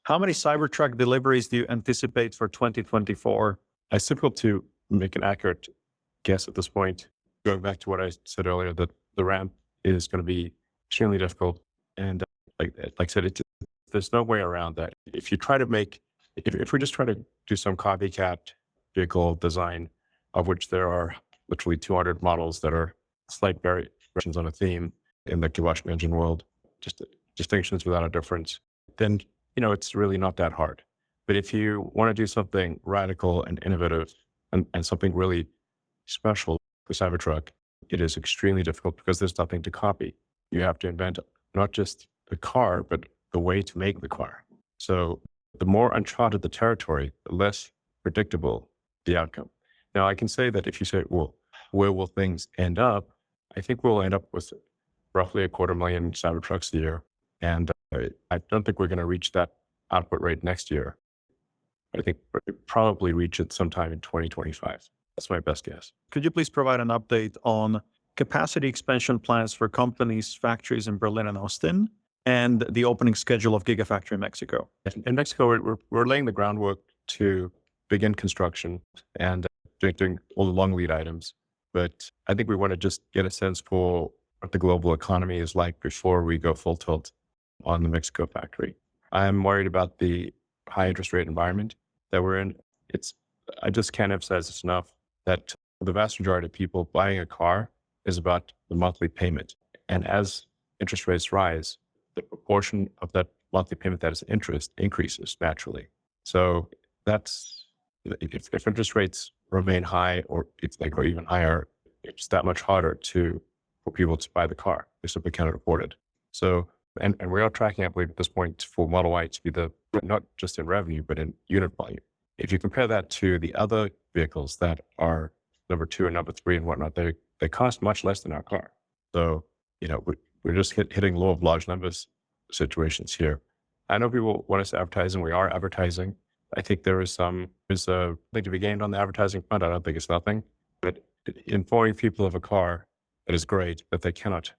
How many Cybertruck deliveries do you anticipate for 2024? It's difficult to make an accurate guess at this point. Going back to what I said earlier, that the ramp is going to be extremely difficult. And like I said, there's no way around that. If you try to if we just try to do some copycat vehicle design, of which there are literally 200 models that are slight variations on a theme in the combustion engine world, just distinctions without a difference, then, it's really not that hard. But if you want to do something radical and innovative and something really special for Cybertruck, it is extremely difficult because there's nothing to copy. You have to invent not just the car, but the way to make the car. So the more uncharted the territory, the less predictable the outcome. Now, I can say that if you say, well, where will things end up? I think we'll end up with roughly 250,000 Cybertrucks a year. And I don't think we're going to reach that output rate next year. I think we'll probably reach it sometime in 2025. That's my best guess. Could you please provide an update on capacity expansion plans for companies' factories in Berlin and Austin, and the opening schedule of Gigafactory Mexico? In Mexico, we're laying the groundwork to begin construction and doing all the long lead items. But I think we want to just get a sense for what the global economy is like before we go full tilt on the Mexico factory. I'm worried about the high interest rate environment that we're in. I just can't emphasize this enough that the vast majority of people buying a car is about the monthly payment. And as interest rates rise, the proportion of that monthly payment that is interest increases naturally. So if interest rates remain high or or even higher, it's that much harder for people to buy the car. They simply cannot afford it. So, and we are tracking, I believe, at this point for Model Y to be not just in revenue, but in unit volume. If you compare that to the other vehicles that are number 2 and number 3 and whatnot, they cost much less than our car. So, we're just hitting law of large numbers situations here. I know people want us to advertise, and we are advertising. I think there's something to be gained on the advertising front. I don't think it's nothing, but informing people of a car that is great that they cannot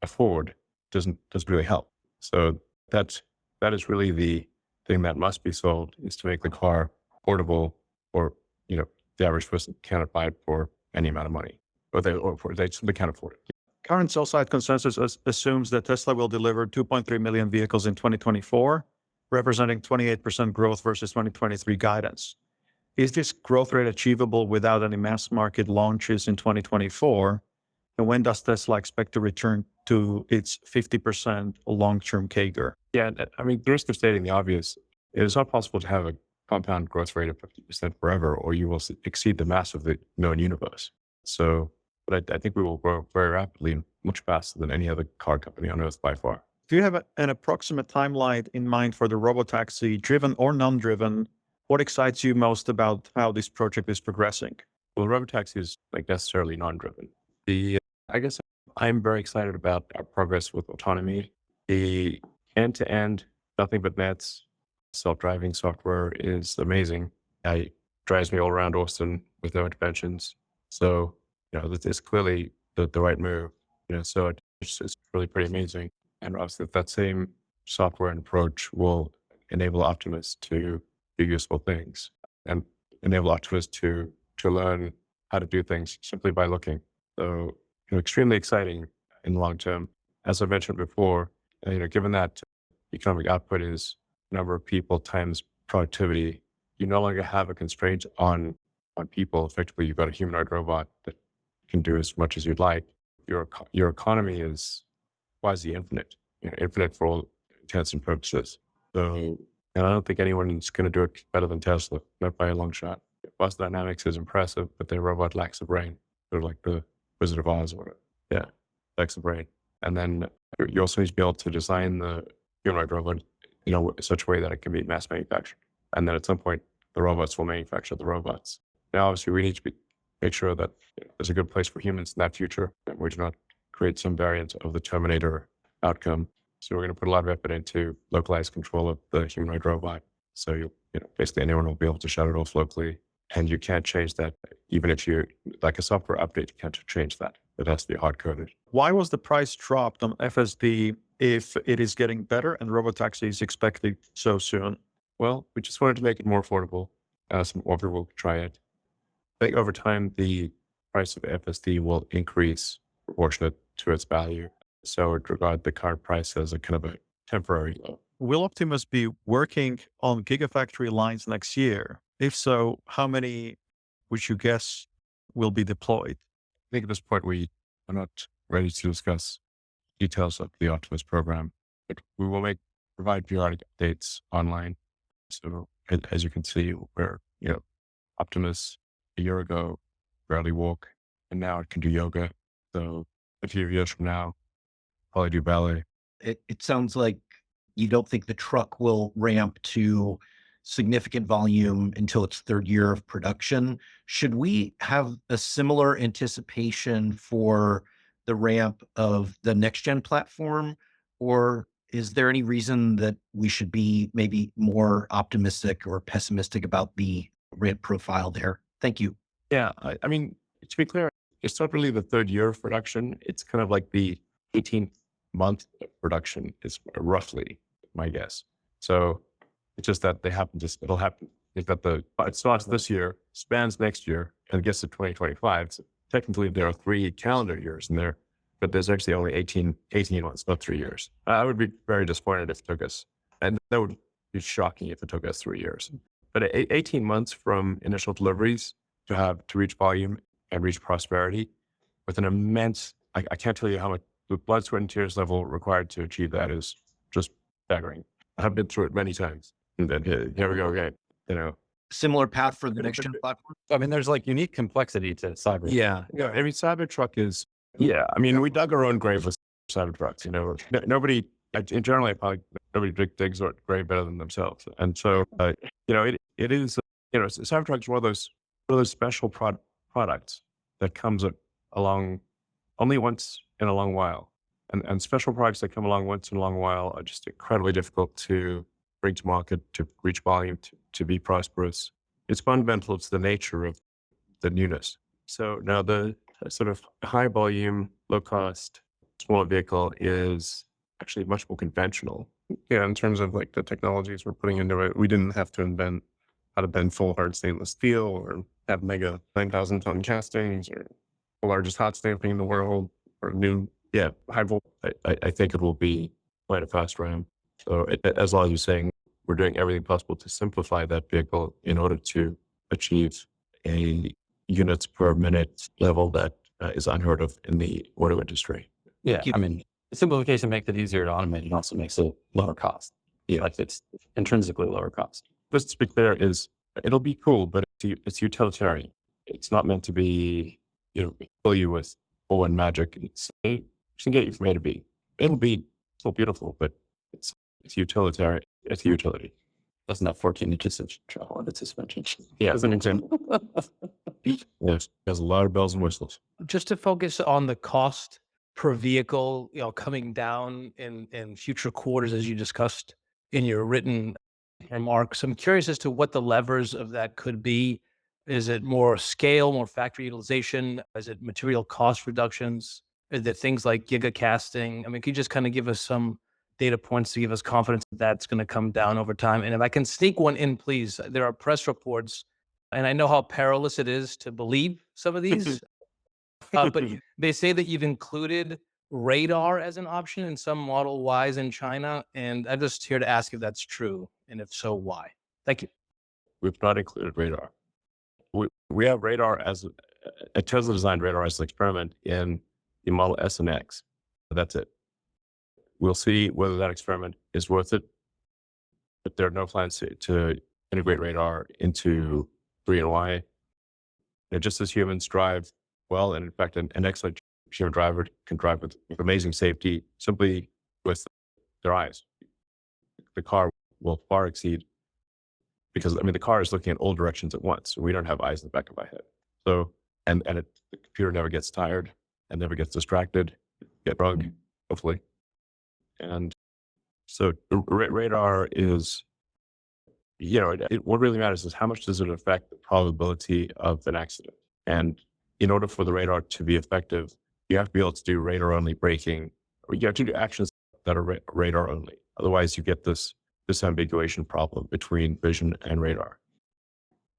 afford doesn't really help. So that is really the thing that must be sold, is to make the car affordable, or the average person cannot buy it for any amount of money, or they simply can't afford it. Current sell-side consensus assumes that Tesla will deliver 2.3 million vehicles in 2024, representing 28% growth versus 2023 guidance. Is this growth rate achievable without any mass market launches in 2024? And when does Tesla expect to return to its 50% long-term CAGR? Yeah, I mean, the risk of stating the obvious, it is not possible to have a compound growth rate of 50% forever, or you will exceed the mass of the known universe. So, but I think we will grow very rapidly and much faster than any other car company on Earth by far. Do you have an approximate timeline in mind for the robotaxi, driven or non-driven? What excites you most about how this project is progressing? Well, robotaxi is necessarily non-driven. I guess I'm very excited about our progress with autonomy. The end-to-end, nothing but nets, self-driving software is amazing. It drives me all around Austin with no interventions. So, this is clearly the right move. So it's really pretty amazing. And obviously that same software and approach will enable Optimus to do useful things and enable Optimus to learn how to do things simply by looking. So, extremely exciting in the long term. As I mentioned before, given that economic output is number of people times productivity, you no longer have a constraint on people. Effectively, you've got a humanoid robot that can do as much as you'd like. Your economy is quasi infinite, infinite for all intents and purposes. So, and I don't think anyone's going to do it better than Tesla, not by a long shot. Bus Dynamics is impressive, but their robot lacks a brain. Sort of like the Wizard of Oz, or lacks a brain. And then you also need to be able to design the humanoid robot, in such a way that it can be mass manufactured. And then at some point, the robots will manufacture the robots. Now, obviously, we need to make sure that there's a good place for humans in that future, and we do not create some variant of the Terminator outcome. So we're going to put a lot of effort into localized control of the humanoid robot. So basically anyone will be able to shut it off locally, and you can't change that. Even if you, like a software update, you can't change that. It has to be hard coded. Why was the price dropped on FSD if it is getting better and robotaxi is expected so soon? Well, we just wanted to make it more affordable. Some more people could try it. I think over time, the price of FSD will increase proportionate to its value. So I'd regard the current price as a kind of a temporary low. Will Optimus be working on Gigafactory lines next year? If so, how many would you guess will be deployed? I think at this point, we are not ready to discuss details of the Optimus program, but we will provide periodic updates online. So as you can see, we're, Optimus a year ago barely walk, and now it can do yoga. So a few years from now, probably do ballet. It sounds like you don't think the truck will ramp to significant volume until its third year of production. Should we have a similar anticipation for the ramp of the next gen platform? Or is there any reason that we should be maybe more optimistic or pessimistic about the ramp profile there? Thank you. Yeah, I mean, to be clear, it's not really the third year of production. It's kind of like the 18th month of production is roughly my guess. So it's just that it'll happen. It's that it starts this year, spans next year, and gets to 2025. So technically, there are 3 calendar years in there, but there's actually only 18 months, not 3 years. I would be very disappointed if it took us, and that would be shocking if it took us 3 years. But 18 months from initial deliveries to reach volume and reach prosperity with an immense, I can't tell you how much the blood, sweat, and tears level required to achieve that is just staggering. I've been through it many times. And then here we go again, Similar path for the next gen platform? I mean, there's like unique complexity to cyber. Yeah. I mean, Cybertruck is, I mean, we dug our own grave with Cybertrucks, nobody, in general, probably nobody digs their grave better than themselves. And so, it is, Cybertruck is one of those special products that comes along only once in a long while. And special products that come along once in a long while are just incredibly difficult to bring to market, to reach volume, to be prosperous. It's fundamental to the nature of the newness. So now the sort of high volume, low cost, smaller vehicle is actually much more conventional. Yeah, in terms of like the technologies we're putting into it, we didn't have to invent how to bend full hard stainless steel or have mega 9,000 ton castings or the largest hot stamping in the world or new, high volt. I think it will be quite a fast ramp. So as long as you're saying we're doing everything possible to simplify that vehicle in order to achieve a units per minute level that is unheard of in the auto industry. Yeah. I mean, simplification makes it easier to automate. It also makes it lower cost. Yeah. Like it's intrinsically lower cost. Let's to be clear it'll be cool, but it's utilitarian. It's not meant to be, fill you with awe and magic. It can get you from A to B. It'll be so beautiful, but it's utilitarian. It's a utility. Doesn't have 14 inches of travel on its suspension. Yeah. As an example. Yes. Has a lot of bells and whistles. Just to focus on the cost per vehicle, coming down in future quarters, as you discussed in your written remarks. I'm curious as to what the levers of that could be. Is it more scale, more factory utilization? Is it material cost reductions? Is it things like gigacasting? I mean, could you just kind of give us some data points to give us confidence that that's going to come down over time? And if I can sneak one in, please, there are press reports, and I know how perilous it is to believe some of these, but they say that you've included radar as an option in some Model Ys in China. And I'm just here to ask if that's true. And if so, why? Thank you. We've not included radar. We have radar as a Tesla designed radar as an experiment in the Model S and X. That's it. We'll see whether that experiment is worth it. But there are no plans to integrate radar into 3 and Y. Just as humans drive well, and in fact, an excellent human driver can drive with amazing safety simply with their eyes. The car will far exceed, because the car is looking at all directions at once. So we don't have eyes in the back of our head. So, the computer never gets tired and never gets distracted, get drunk, hopefully. And so radar is, what really matters is how much does it affect the probability of an accident? And in order for the radar to be effective, you have to be able to do radar only braking, or you have to do actions that are radar only. Otherwise, you get this disambiguation problem between vision and radar.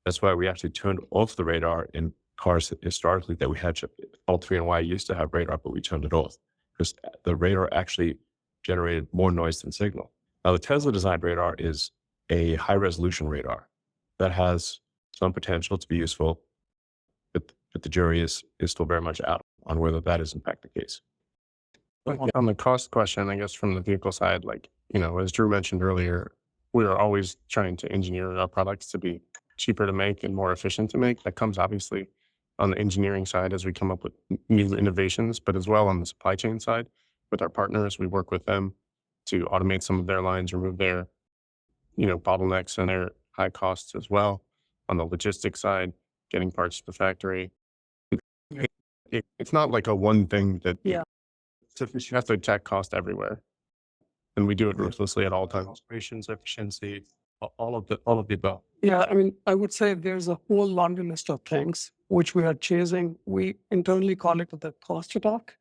That's why we actually turned off the radar in cars historically that we had. All 3 and Y used to have radar, but we turned it off because the radar actually generated more noise than signal. Now, the Tesla designed radar is a high resolution radar that has some potential to be useful, but the jury is still very much out on whether that is in fact the case. On the cost question, I guess from the vehicle side, like, as Drew mentioned earlier, we are always trying to engineer our products to be cheaper to make and more efficient to make. That comes obviously on the engineering side as we come up with new innovations, but as well on the supply chain side with our partners. We work with them to automate some of their lines, remove their, bottlenecks and their high costs as well. On the logistics side, getting parts to the factory. It's not like a one thing that you have to attack cost everywhere. And we do it ruthlessly at all times. Operations efficiency, all of the above. Yeah, I mean, I would say there's a whole laundry list of things which we are chasing. We internally call it the cost attack,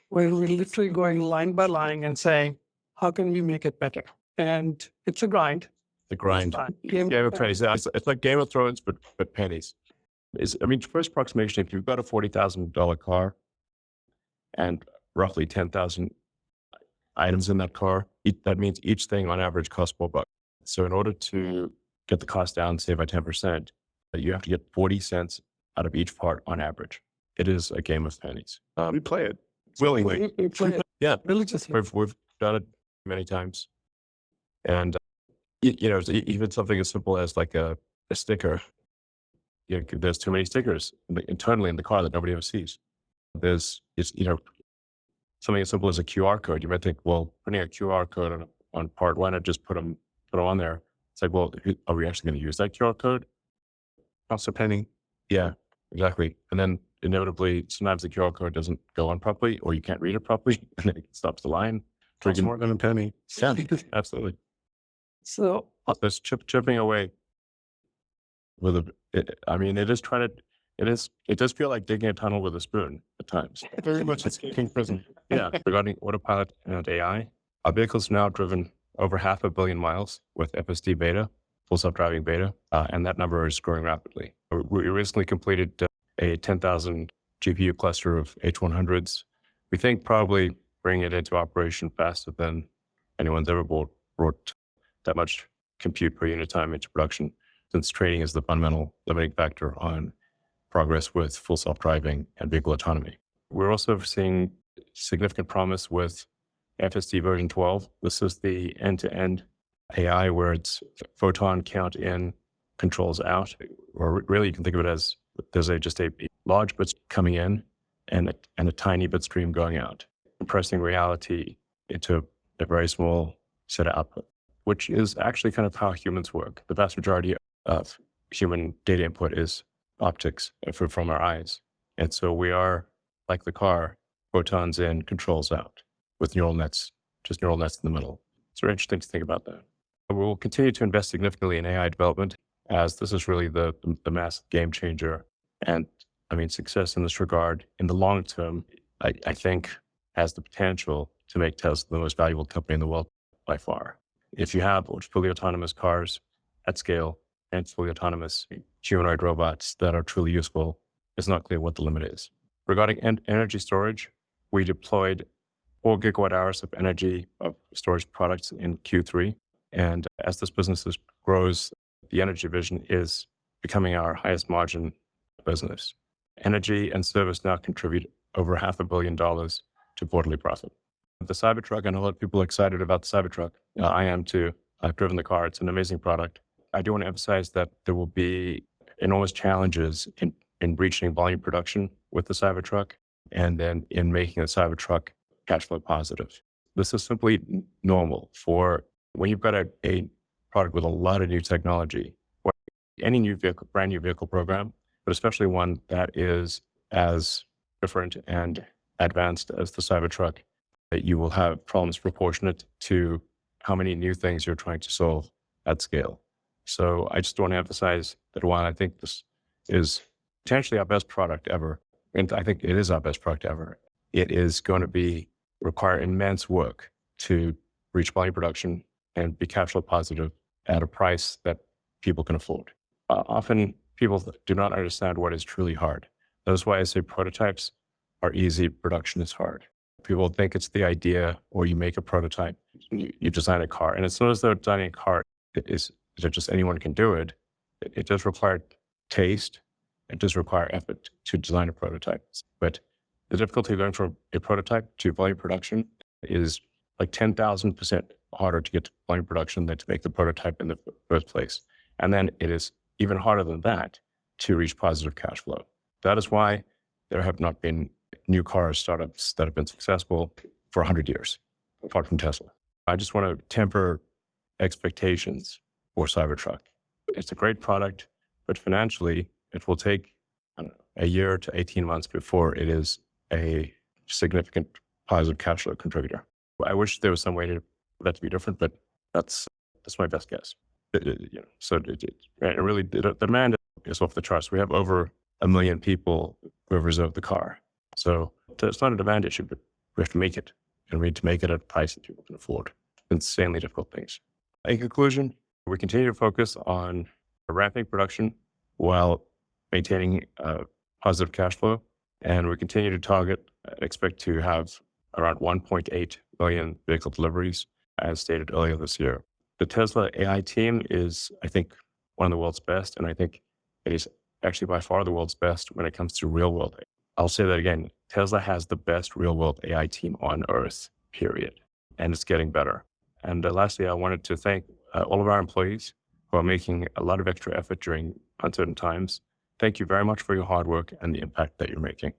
where we're literally going line by line and saying, how can we make it better? And it's a grind. The grind. Game Game of pennies. It's like Game of Thrones, but pennies. First approximation, if you've got a $40,000 car and roughly 10,000 items in that car, that means each thing on average costs $4. So in order to get the cost down, say by 10%, you have to get 40 cents out of each part on average. It is a game of pennies. We play it. Willingly. We play it Yeah. religiously. We've done it many times. And, even something as simple as like a sticker. There's too many stickers internally in the car that nobody ever sees. Something as simple as a QR code. You might think, well, putting a QR code on part, why not just put them on there? It's like, well, are we actually going to use that QR code? Costs a penny. Yeah, exactly. And then inevitably, sometimes the QR code doesn't go on properly, or you can't read it properly, and it stops the line. Costs more than a penny. Yeah, absolutely. So There's chipping away with it does feel like digging a tunnel with a spoon at times. Very much escaping prison. Yeah. Regarding autopilot and AI, our vehicles now driven over 500 million miles with FSD beta, full self-driving beta, and that number is growing rapidly. We recently completed a 10,000 GPU cluster of H100s. We think probably bringing it into operation faster than anyone's ever brought that much compute per unit time into production, since training is the fundamental limiting factor on progress with full self-driving and vehicle autonomy. We're also seeing significant promise with FSD version 12. This is the end-to-end AI where it's photon count in, controls out, or really you can think of it as there's just a large bit coming in and a tiny bit stream going out, compressing reality into a very small set of output, which is actually kind of how humans work. The vast majority of human data input is optics from our eyes. And so we are, like the car, photons in, controls out, with neural nets, just neural nets in the middle. It's very interesting to think about that. We will continue to invest significantly in AI development, as this is really the massive game changer. And success in this regard in the long term, I think has the potential to make Tesla the most valuable company in the world by far. If you have fully autonomous cars at scale and fully autonomous humanoid robots that are truly useful, it's not clear what the limit is. Regarding energy storage, we deployed 4 gigawatt hours of energy of storage products in Q3. And as this business grows, the energy division is becoming our highest margin business. Energy and service now contribute over $500 million to quarterly profit. The Cybertruck, I know a lot of people are excited about the Cybertruck. I am too. I've driven the car. It's an amazing product. I do want to emphasize that there will be enormous challenges in reaching volume production with the Cybertruck, and then in making the Cybertruck cash flow positive. This is simply normal for when you've got a product with a lot of new technology, or any new vehicle, brand new vehicle program, but especially one that is as different and advanced as the Cybertruck, that you will have problems proportionate to how many new things you're trying to solve at scale. So I just want to emphasize that while I think this is potentially our best product ever, and I think it is our best product ever, it is going to require immense work to reach volume production and be cash flow positive at a price that people can afford. Often people do not understand what is truly hard. That's why I say prototypes are easy, production is hard. People think it's the idea, or you make a prototype, you design a car. And it's not as though designing a car is that just anyone can do it. It does require taste. It does require effort to design a prototype. But the difficulty going from a prototype to volume production is like 10,000% harder to get to volume production than to make the prototype in the first place. And then it is even harder than that to reach positive cash flow. That is why there have not been new car startups that have been successful for 100 years, apart from Tesla. I just want to temper expectations for Cybertruck. It's a great product, but financially, it will take a year to 18 months before it is a significant positive cash flow contributor. I wish there was some way for that to be different, but that's my best guess. So really, the demand is off the charts. We have over 1 million people who have reserved the car. So it's not a demand issue, but we have to make it. And we need to make it at a price that people can afford. Insanely difficult things. In conclusion, we continue to focus on ramping production while maintaining positive cash flow. And we continue to target, expect to have around 1.8 million vehicle deliveries, as stated earlier this year. The Tesla AI team is, I think, one of the world's best. And I think it is actually by far the world's best when it comes to real world. I'll say that again, Tesla has the best real world AI team on earth, period. And it's getting better. And lastly, I wanted to thank all of our employees who are making a lot of extra effort during uncertain times. Thank you very much for your hard work and the impact that you're making.